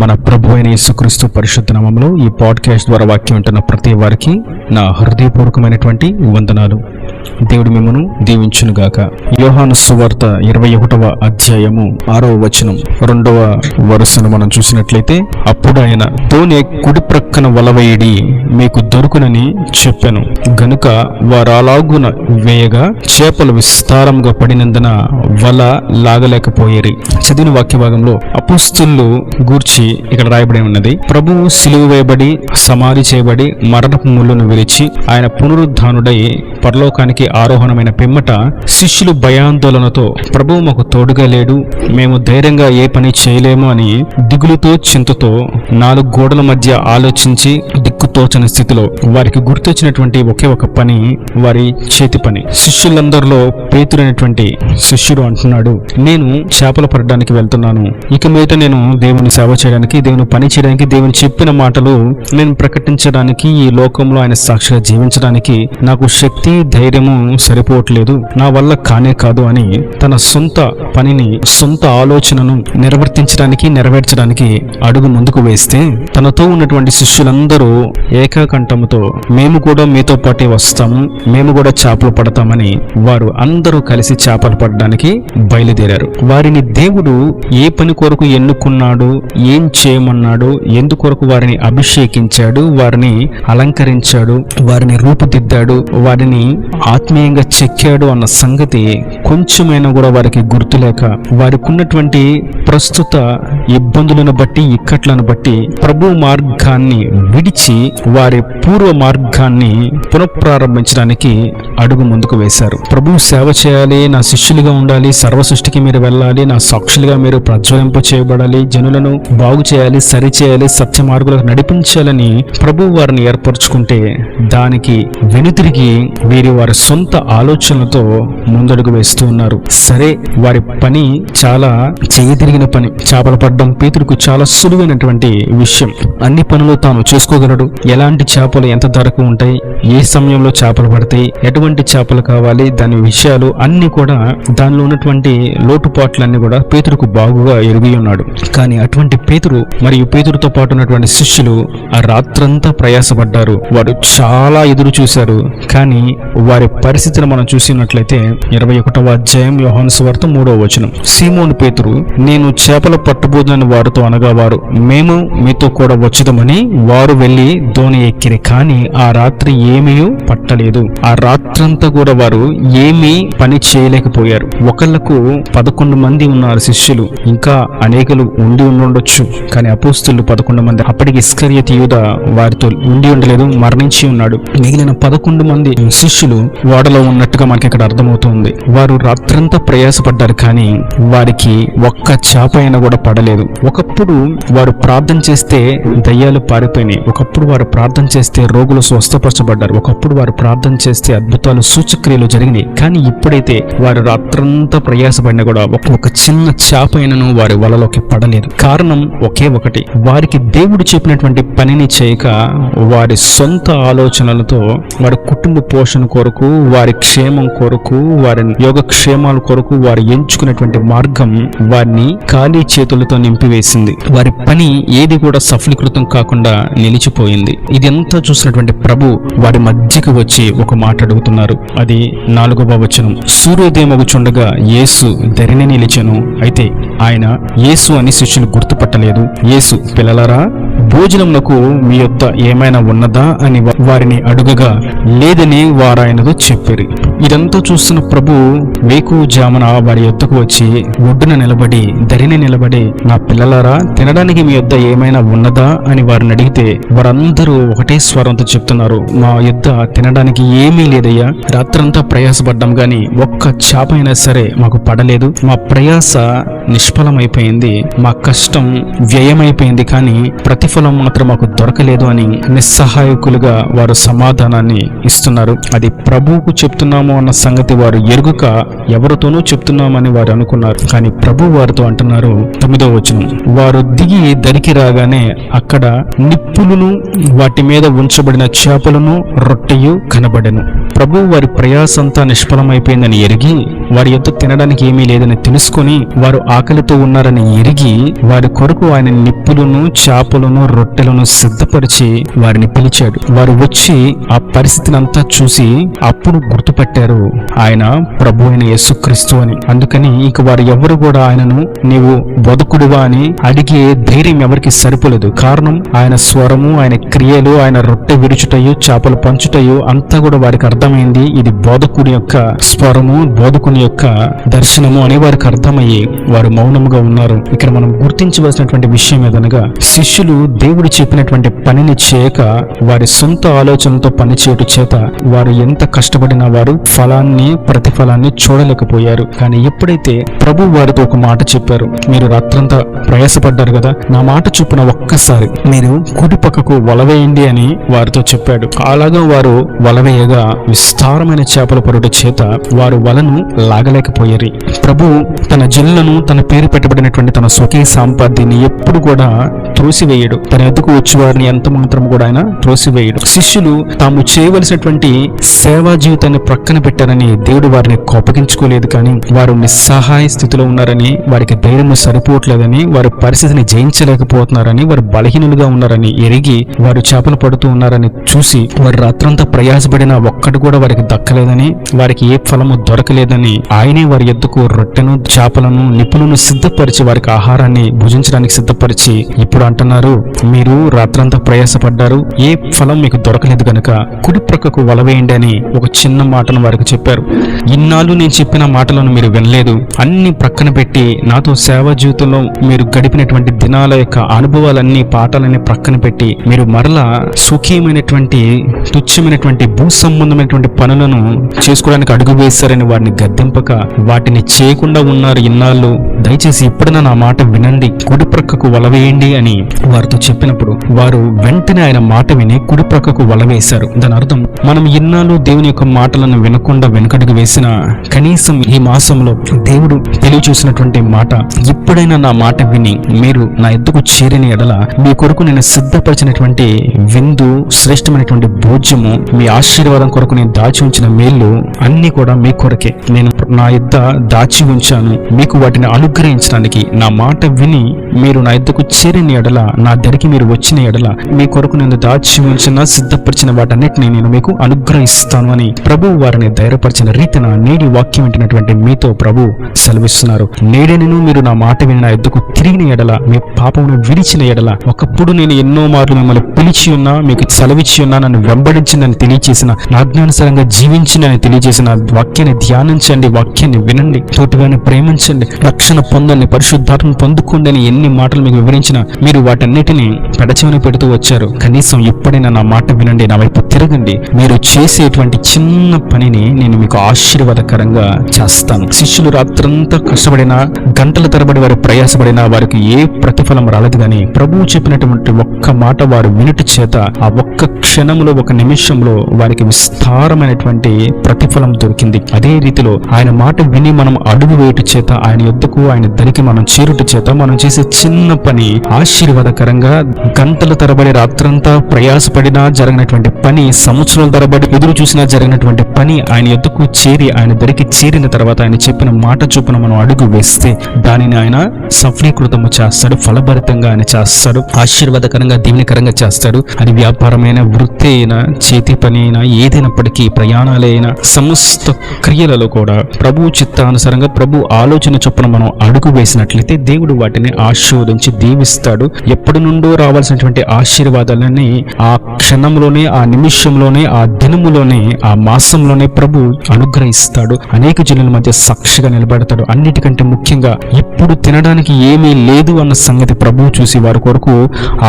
మన ప్రభు అయిన యేసుక్రీస్తు పరిశుద్ధ నామములో ఈ పాడ్కాస్ట్ ద్వారా వాక్యం వింటున్న ప్రతి వారికి నా హృదయపూర్వకమైనటువంటి వందనాలు. దేవుడు మిమ్మను దీవించునుగాక. యోహాను సువార్త 21వ అధ్యాయము 6వ వచనం 2వ వరుసను మనం చూసినట్లయితే, అప్పుడు ఆయన తోనె కుడి ప్రక్కన వలవేయడి, మీకు దొరుకునని చెప్పెను. గనుక వారు అలాగున వేయగా చేపలు విస్తారంగా పడినందున వల లాగలేకపోయేరి. చదివిన వాక్య భాగంలో అపోస్తలులు గూర్చి ఇక్కడ రాయబడి ఉన్నది. ప్రభువు సిలువ వేయబడి సమాధి చేయబడి మరణపు ముళ్ళను విరిచి ఆయన పునరుద్ధానుడై పరలోకానికి ఆరోహణమైన పిమ్మట శిష్యులు భయాందోళనతో, ప్రభువు మాకు తోడుగా లేడు, మేము ధైర్యంగా ఏ పని చేయలేము అని దిగులుతో చింతతో 4 గోడల మధ్య ఆలోచించి దిక్కుతోచని స్థితిలో వారికి గుర్తొచ్చినటువంటి ఒకే ఒక పని వారి చేతి పని. శిష్యులందరిలో పేతురు అనేటువంటి శిష్యుడు అంటున్నాడు, నేను చేపలు పడడానికి వెళ్తున్నాను. ఇక మీద నేను దేవుని సేవ చేయడానికి, దేవుని పని చేయడానికి, దేవుని చెప్పిన మాటలు నేను ప్రకటించడానికి, ఈ లోకంలో ఆయన సాక్షిగా జీవించడానికి నాకు శక్తి ధైర్యము సరిపోవట్లేదు, నా వల్ల కానే కాదు అని తన సొంత పనిని, సొంత ఆలోచనను నెరవేర్చడానికి అడుగు ముందుకు వేస్తే, తనతో ఉన్నటువంటి శిష్యులందరూ ఏకాకంఠముతో మేము కూడా మీతో పాటే వస్తాము, మేము కూడా చేపలు పడతామని వారు అందరూ కలిసి చేపలు పడడానికి బయలుదేరారు. వారిని దేవుడు ఏ పని కొరకు ఎన్నుకున్నాడు, ఏం చేయమన్నాడు, ఎందుకొరకు వారిని అభిషేకించాడు, వారిని అలంకరించాడు, వారిని రూపుదిద్దాడు, వారిని ఆత్మీయంగా చెక్కాడు అన్న సంగతి కొంచెమైనా కూడా వారికి గుర్తులేక, వారికి ఉన్నటువంటి ప్రస్తుత ఇబ్బందులను బట్టి, ఇక్కట్లను బట్టి ప్రభు మార్గాన్ని విడిచి వారి పూర్వ మార్గాన్ని పునఃప్రారంభించడానికి అడుగు ముందుకు వేశారు. ప్రభు సేవ చేయాలి, నా శిష్యులుగా ఉండాలి, సర్వసృష్టికి మీరు వెళ్ళాలి, నా సాక్షులుగా మీరు ప్రజ్వలింప చేయబడాలి, జనులను బాగు చేయాలి, సరిచేయాలి, సత్య మార్గులకు నడిపించాలని ప్రభు వారిని ఏర్పరచుకుంటే, దానికి వెనుతిరిగి వారి సొంత ఆలోచనలతో ముందడుగు వేస్తూ ఉన్నారు. సరే, వారి పని చాలా చేయతిరిగిన పని. చేపలు పడడం పేతురుకు చాలా సులువైనటువంటి విషయం. అన్ని పనులు తాను చేసుకోగలడు. ఎలాంటి చేపలు ఎంత ధరకు ఉంటాయి, ఏ సమయంలో చేపలు పడతాయి, ఎటువంటి చేపలు కావాలి, దాని విషయాలు అన్ని కూడా, దానిలో ఉన్నటువంటి లోటుపాట్లన్నీ కూడా పేతురుకు బాగుగా ఎరిగి ఉన్నాడు. కానీ అటువంటి పేతురు మరియు పేతురుతో పాటు ఉన్నటువంటి శిష్యులు ఆ రాత్రంతా ప్రయాసపడ్డారు. వారు చాలా ఎదురు చూశారు. కానీ వారి పరిస్థితిని మనం చూసినట్లయితే 21వ అధ్యాయం యోహాను సువార్త 3వ వచనం, సీమోను పేతురు, నేను చేపలు పట్టబోదని వారితో అనగా, వారు మేము మీతో కూడా వచ్చుదామని వారు వెళ్లి దోణి ఎక్కిరి, కానీ ఆ రాత్రి ఏమీ పట్టలేదు. ఆ రాత్రంతా కూడా వారు ఏమీ పని చేయలేకపోయారు. ఒకళ్లకు 11 మంది ఉన్నారు శిష్యులు, ఇంకా అనేకులు ఉండి ఉండొచ్చు, కానీ అపోస్తలులు 11 మంది. అప్పటికి ఇస్కరియోతు యూదా వారితో ఉండి ఉండలేదు, మరణించి ఉన్నాడు. మిగిలిన 11 మంది శిష్యులు ఓడలో ఉన్నట్టుగా మనకి ఇక్కడ అర్థమవుతుంది. వారు రాత్రంతా ప్రయాసపడ్డారు, కానీ వారికి ఒక్క చేప అయినా కూడా పడలేదు. ఒకప్పుడు వారు ప్రార్థన చేస్తే దయ్యాలు పారిపోయినాయి. ఒకప్పుడు వారు ప్రార్థన చేస్తే రోగులు స్వస్థపరచబడ్డారు. ఒకప్పుడు వారు ప్రార్థన చేస్తే అద్భుతాలు, సూచక్రియలు జరిగినాయి. కానీ ఇప్పుడైతే వారు రాత్రంతా ప్రయాసపడినా కూడా ఒక చిన్న చేప అయినను వారి వలలోకి పడలేదు. కారణం ఒకే ఒకటి, వారికి దేవుడు చెప్పినటువంటి పనిని చేయక, వారి సొంత ఆలోచనలతో, వారి కుటుంబ పోషణ కొరకు, వారి క్షేమం కొరకు, వారి యోగక్షేమాల కొరకు వారు ఎంచుకున్నటువంటి మార్గం వారిని ఖాళీ చేతులతో నింపివేసింది. వారి పని ఏది కూడా సఫలీకృతం కాకుండా నిలిచిపోయింది. ఇదంతా చూసినటువంటి ప్రభు వారి మధ్యకు వచ్చి ఒక మాట అడుగుతున్నారు. అది 4వ వచనం, సూర్యోదయమగుచుండగా యేసు ధరిని నిలిచెను. అయితే ఆయన యేసు అని శిష్యులు గుర్తుపట్టలేదు. యేసు, పిల్లలారా, భోజనమునకు మీ యొద్ద ఏమైనా ఉన్నదా అని వారిని అడుగగా, లేదని వారాయనతో చెప్పారు. ఇదంతా చూస్తున్న ప్రభు వేకువజామున వారి యొద్దకు వచ్చి ఒడ్డున నిలబడి, ధరిని నిలబడి, నా పిల్లలారా, తినడానికి మీ యొద్ద ఏమైనా ఉన్నదా అని వారిని అడిగితే, వారందరూ ఒకటే స్వరంతో చెప్తున్నారు, మా యొద్ద తినడానికి ఏమీ లేదయ్యా, రాత్రంతా ప్రయాసపడ్డాం గాని ఒక్క చేప అయినా సరే మాకు పడలేదు, మా ప్రయాస నిష్ఫలమైపోయింది, మా కష్టం వ్యయమైపోయింది, కానీ ప్రతిఫలం మాత్రం మాకు దొరకలేదు అని నిస్సహాయకులుగా వారు సమాధానాన్ని ఇస్తున్నారు. అది ప్రభువుకు చెప్తున్నాము అన్న సంగతి వారు ఎరుగక ఎవరితోనూ చెప్తున్నామని వారు అనుకున్నారు. కానీ ప్రభు వారితో అంటున్నారు, 9వ వచనం, వారు దిగి దరికి రాగానే అక్కడ నిప్పులను, వాటి మీద ఉంచబడిన చేపలను, రొట్టెయు కనబడెను. ప్రభు వారి ప్రయాసంతా నిష్ఫలమైపోయిందని ఎరిగి వారి యొద్ద తినడానికి ఏమీ లేదని తెలుసుకొని వారు ఆకలితో ఉన్నారని ఎరిగి వారి కొరకు ఆయన నిప్పులను చేపలను రొట్టెలను సిద్ధపరిచి వారిని పిలిచాడు. వారు వచ్చి ఆ పరిస్థితిని అంతా చూసి అప్పుడు గుర్తుపట్టారు ఆయన ప్రభు అయిన యేసుక్రీస్తు అని. అందుకని ఇక వారు ఎవరు కూడా ఆయనను నీవు బోధకుడివా అని అడిగే ధైర్యం ఎవరికి సరిపోలేదు. కారణం ఆయన స్వరము, ఆయన క్రియలు, ఆయన రొట్టె విరుచుటయు చేపలు పంచుటయు అంతా కూడా వారికి అర్థమైంది. ఇది బోధకుడి యొక్క స్వరము, బోధకుని యొక్క దర్శనము అని వారికి అర్థమయ్యి వారు మౌనముగా ఉన్నారు. ఇక్కడ మనం గుర్తించవలసినటువంటి విషయం ఏదనగా శిష్యులు దేవుడు చెప్పినటువంటి పనిని చేయక వారి సొంత ఆలోచనలతో పనిచేయట చేత వారు ఎంత కష్టపడినా వారు ప్రతిఫలాన్ని చూడలేకపోయారు. కానీ ఎప్పుడైతే ప్రభు వారితో ఒక మాట చెప్పారు, మీరు రాత్రంతా ప్రయాసపడ్డారు కదా, నా మాట చొప్పున ఒక్కసారి మీరు కుడి పక్కకు వలవేయండి అని వారితో చెప్పాడు. అలాగా వారు వలవేయగా విస్తారమైన చేపల పరుట చేత వారు వలను లాగలేకపోయారు. ప్రభు తన జనులను తన పేరు పెట్టబడినటువంటి తన స్వకీయ సంపాద్యాన్ని ఎప్పుడు కూడా త్రోసివేయడు. తన ఎద్దుకు వచ్చి వారిని ఎంత మాత్రం కూడా ఆయన త్రోసివేయడు. శిష్యులు తాము చేయవలసినటువంటి సేవా జీవితాన్ని ప్రక్కన పెట్టారని దేవుడు వారిని కోపగించుకోలేదు. కానీ వారు నిస్సహాయ స్థితిలో ఉన్నారని, వారికి ధైర్యం సరిపోవట్లేదని, వారి పరిస్థితిని జయించలేకపోతున్నారని, వారు బలహీనులుగా ఉన్నారని ఎరిగి వారు చేపలు పడుతూ ఉన్నారని చూసి వారు రాత్రంతా ప్రయాసపడిన ఒక్కటి కూడా వారికి దక్కలేదని, వారికి ఏ ఫలము దొరకలేదని ఆయనే వారి ఎద్దుకు రొట్టెను చేపలను నిప్పులను సిద్ధపరిచి వారికి ఆహారాన్ని భుజించడానికి సిద్ధపరిచి ఇప్పుడు అంటున్నారు, మీరు రాత్రంతా ప్రయాసపడ్డారు, ఏ ఫలం మీకు దొరకలేదు గనుక కుడి ప్రక్కకు వలవేయండి అని ఒక చిన్న మాటను వారికి చెప్పారు. ఇన్నాళ్ళు నేను చెప్పిన మాటలను మీరు వినలేదు, అన్ని ప్రక్కన పెట్టి నాతో సేవా జీవితంలో మీరు గడిపినటువంటి దినాల యొక్క అనుభవాలన్నీ పాఠాలన్నీ ప్రక్కన పెట్టి మీరు మరలా సుఖీయమైనటువంటి తుచ్చమైనటువంటి భూ సంబంధమైనటువంటి పనులను చేసుకోవడానికి అడుగు వేశారని వారిని గద్దెంపక వాటిని చేయకుండా ఉన్నారు ఇన్నాళ్ళు. దయచేసి ఇప్పుడైనా నా మాట వినండి, కుడి ప్రక్కకు వలవేయండి అని వారితో చెప్పినప్పుడు వారు వెంటనే ఆయన మాట విని కుడి ప్రక్కకు వలవేశారు. దాని అర్థం మనం ఇన్నాళ్ళు దేవుని యొక్క మాటలను వినకుండా వెనుకడుగు వేసిన కనీసం ఈ మాసంలో దేవుడు తెలియచూసినటువంటి మాట, ఇప్పుడైనా నా మాట విని మీరు నా ఎద్దుకు చేరిన ఎడల మీ కొరకు నేను సిద్ధపరిచినటువంటి విందు, శ్రేష్టమైనటువంటి భోజ్యము, మీ ఆశీర్వాదం కొరకు నేను దాచి ఉంచిన మేళ్ళు అన్ని కూడా మీ కొరకే నేను నా యొద్ద దాచి ఉంచాను. మీకు వాటిని అనుగ్రహించడానికి నా మాట విని మీరు నా యొద్దకు చేరిన ఎడల, నా దగ్గరికి మీరు వచ్చిన ఎడల మీ కొరకు నేను దాచి ఉంచిన సిద్ధపరిచిన వాటన్నిటిని నేను మీకు అనుగ్రహిస్తాను అని ప్రభు వారిని ధైర్యపరిచిన రీతిన నేడి వాక్యం వింటున్నటువంటి మీతో ప్రభు సెలవిస్తున్నారు. నేడేను మీరు నా మాట విని నా యొద్దకు తిరిగిన ఎడల, మీ పాపమును విడిచిన ఎడల, ఒకప్పుడు నేను ఎన్నో మార్లు మిమ్మల్ని పిలిచి ఉన్నా, మీకు సెలవిచ్చి ఉన్నా, నన్ను వెంబడించిందని తెలియజేసిన, ఆజ్ఞానుసారంగా జీవించిందని తెలియజేసిన వాక్యాన్ని ధ్యానించండి, వాక్యాన్ని వినండి, తోటిగానే ప్రేమించండి, రక్షణ పొందండి, పరిశుద్ధాత్మను పొందుకోండి అని ఎన్ని మాటలు మీకు వివరించిన మీరు వాటన్నిటిని పెడచెవిన పెడుతూ వచ్చారు. కనీసం ఎప్పుడైనా నా మాట వినండి, నా వైపు తిరగండి, మీరు చేసేటువంటి చిన్న పనిని నేను మీకు ఆశీర్వాదకరంగా చేస్తాను. శిష్యులు రాత్రంతా కష్టపడినా, గంటల తరబడి వారు ప్రయాసపడినా వారికి ఏ ప్రతిఫలం రాలేదు. కానీ ప్రభువు చెప్పినటువంటి ఒక్క మాట వారు వినుట చేత ఆ ఒక్క క్షణంలో, ఒక నిమిషంలో వారికి విస్తారమైనటువంటి ప్రతిఫలం దొరికింది. అదే రీతిలో ఆయన మాట విని మనం అడుగు వేయుట చేత, ఆయన యొద్దకు ఆయన దరికి మనం చేరుట చేత మనం చేసే చిన్న పని ఆశీర్వాదకరంగా, గంటల తరబడి రాత్రంతా ప్రయాసపడినా జరిగినటువంటి పని, సంవత్సరాల తరబడి ఎదురు చూసినా జరిగినటువంటి పని ఆయన యొద్దకు చేరి ఆయన దరికి చేరిన తర్వాత ఆయన చెప్పిన మాట చొప్పున మనం అడుగు వేస్తే దానిని ఆయన సఫలీకృతము చేస్తాడు, ఫలభరితంగా ఆయన చేస్తాడు, ఆశీర్వాదకరంగా దీవెనకరంగా చేస్తాడు. అది వ్యాపారమైన, వృత్తి అయినా, చేతి పని అయినా, ఏదైనప్పటికీ ప్రయాణాలైనా, సమస్త క్రియలలో కూడా ప్రభు చిత్తానుసారంగా ప్రభు ఆలోచన చొప్పున మనం అడుగు వేసినట్లయితే దేవుడు వాటిని ఆశీర్వదించి దీవిస్తాడు. ఎప్పటి నుండో రావాల్సినటువంటి ఆశీర్వాదాలని ఆ క్షణంలోనే, ఆ నిమిషంలోనే, ఆ దినములోనే, ఆ మాసంలోనే ప్రభు అనుగ్రహిస్తాడు. అనేక జనుల మధ్య సాక్షిగా నిలబడతాడు. అన్నిటికంటే ముఖ్యంగా ఇప్పుడు తినడానికి ఏమీ లేదు అన్న సంగతి ప్రభువు చూసి వారి కొరకు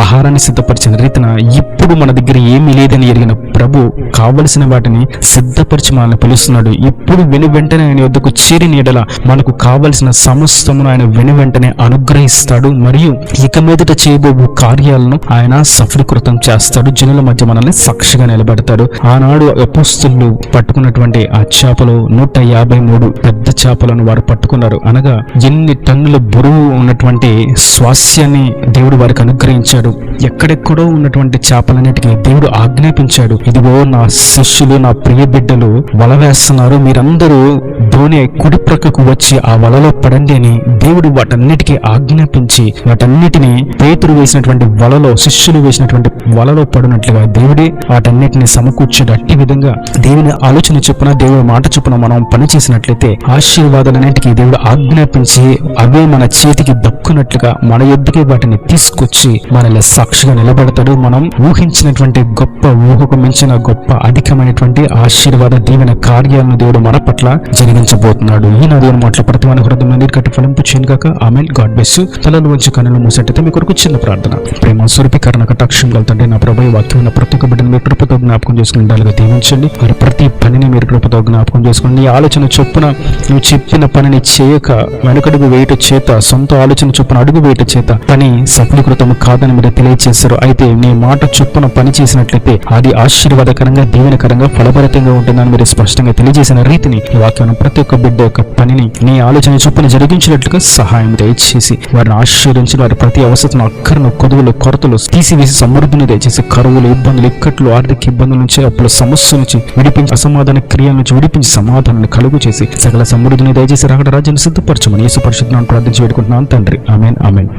ఆహారాన్ని సిద్ధపరిచిన రీతిన ఇప్పుడు మన దగ్గర ఏమీ లేదని ఎరిగిన ప్రభు కావలసిన వాటిని సిద్ధపరిచి మనల్ని పిలుస్తున్నాడు. ఇప్పుడు వెను వెంటనే ఆయన వద్దకు చేరిన ఎడల మనకు కావలసిన సమస్తమును ఆయన వెను వెంటనే అనుగ్రహిస్తాడు. మరియు ఇక మీదట చేయబోయే కార్యాలను ఆయన సఫలీకృతం చేస్తాడు. జనుల మధ్య మనల్ని సాక్షిగా నిలబెడతాడు. ఆనాడు అపోస్తలులు పట్టుకున్నటువంటి ఆ చేపలు 153 పెద్ద చేపలను వారు పట్టుకున్నారు. అనగా ఎన్ని టన్నుల బరువు ఉన్నటువంటి స్వాస్యాన్ని దేవుడు వారికి అనుగ్రహించాడు. ఎక్కడెక్కడో ఉన్నటువంటి చేపలన్నిటికీ దేవుడు ఆజ్ఞాపించాడు, ఇదిగో నా శిష్యులు చూడు నా ప్రియ బిడ్డలు వల వేస్తున్నారు, మీరందరూ ధోని కుడి ప్రక్కకు వచ్చి ఆ వలలో పడండి అని దేవుడు వాటన్నిటికీ ఆజ్ఞాపించి వాటన్నిటిని పేతురు వేసినటువంటి వలలో, శిష్యులు వేసినటువంటి వలలో పడినట్లుగా దేవుడే వాటన్నిటిని సమకూర్చాడు. అట్టి విధంగా దేవుని ఆలోచన చొప్పున, దేవుడి మాట చొప్పున మనం పనిచేసినట్లయితే ఆశీర్వాదాలన్నింటికీ దేవుడు ఆజ్ఞాపించి అవే మన చేతికి దక్కునట్లుగా మన యొద్దకే వాటిని తీసుకొచ్చి మనల్ని సాక్షిగా నిలబెడతాడు. మనం ఊహించినటువంటి గొప్ప, ఊహకు మించిన గొప్ప అధికమైనటువంటి ఆశీర్వాద దీవెన కార్యాలను దేవుడు మన పట్ల జరిగించబోతున్నాడు. ఈనాడు దేవుని మాటల ప్రతి మన హృదయంలో నీరు కట్టి ఫలింపు చేయను గాక. ఆమేన్. God bless you. తలలు వంచి కన్నులు మూసేటైతే మీ కొరకు చిన్న ప్రార్థన. ప్రేమ స్వరూపీకరణ కటాక్షం కలుగుతండి. నా ప్రభు వాక్యం ప్రతి ఒక్క బిడ్డను మీరు కృపతో జ్ఞాపకం చేసుకుని ఉండాలిగా దీవించండి. వారి ప్రతి పనిని మీరు కృపతో జ్ఞాపకం చేసుకోండి. నీ ఆలోచన చొప్పున నువ్వు చెప్పిన పనిని చేయక వెనుకడుగు వేయట చేత, సొంత ఆలోచన చొప్పున అడుగు వేయట చేత పని సఫలీకృతం కాదని మీరు తెలియజేశారు. అయితే నీ మాట చొప్పున పని చేసినట్లయితే అది ఆశీర్వాదకరంగా, దీవెనకరంగా, ఫలభరితంగా ఉంటుందని మీరు స్పష్టంగా తెలియజేసిన రీతిని ఈ వాక్యం ప్రతి ఒక్క బిడ్డ యొక్క పనిని నీ ఆలోచన చొప్పున జరిగించినట్లుగా సహాయం దయచేసి వారిని ఆశీర్వదించి వారి ప్రతి అవసరతను, అక్కరను, కొదువులు, కొరతలు తీసివేసి సమృద్ధిని దయచేసి కరువులు, ఇబ్బందులు, ఇక్కట్లు, ఆర్థిక ఇబ్బందుల నుంచి, అప్పుల సమస్య నుంచి విడిపించి, అసమాధాన క్రియల నుంచి విడిపించి సమాధానాన్ని కలుగు చేసి సకల సమృద్ధిని దయచేసి రాకడ రాజ్యాన్ని సిద్ధపరచమని యేసు పరిశుద్ధ నామమున ప్రార్థించి వేడుకుంటున్నాను తండ్రి. ఆమేన్. ఆమేన్.